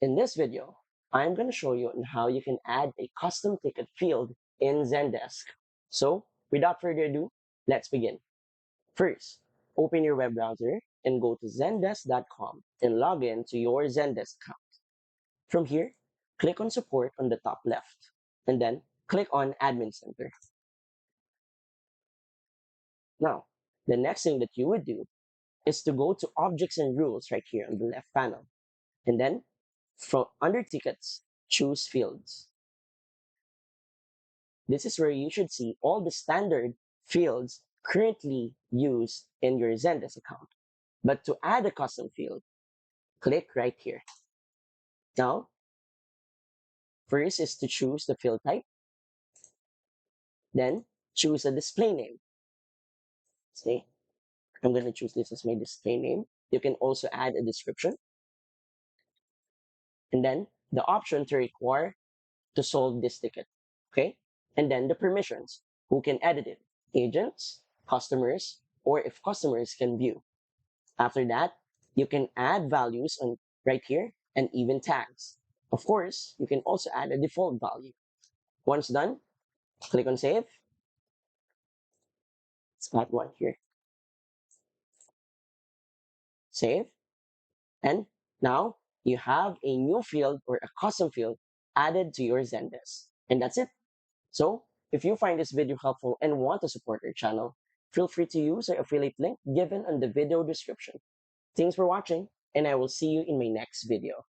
In this video, I'm going to show you on how you can add a custom ticket field in Zendesk. So, without further ado, let's begin. First, open your web browser and go to zendesk.com and log in to your Zendesk account. From here, click on Support on the top left, and then click on Admin Center. Now, the next thing that you would do is to go to Objects and Rules right here on the left panel, and then from under Tickets, choose Fields. This is where you should see all the standard fields currently used in your Zendesk account. But to add a custom field, click right here. Now, first is to choose the field type, then choose a display name. Say, I'm going to choose this as my display name. You can also add a description, and then the option to require to solve this ticket. Okay? And then the permissions. Who can edit it? Agents, customers, or if customers can view. After that, you can add values on right here and even tags. Of course, you can also add a default value. Once done, click on save. Let's add one here. Save. And now you have a new field or a custom field added to your Zendesk. And that's it. So if you find this video helpful and want to support our channel, feel free to use our affiliate link given on the video description. Thanks for watching, and I will see you in my next video.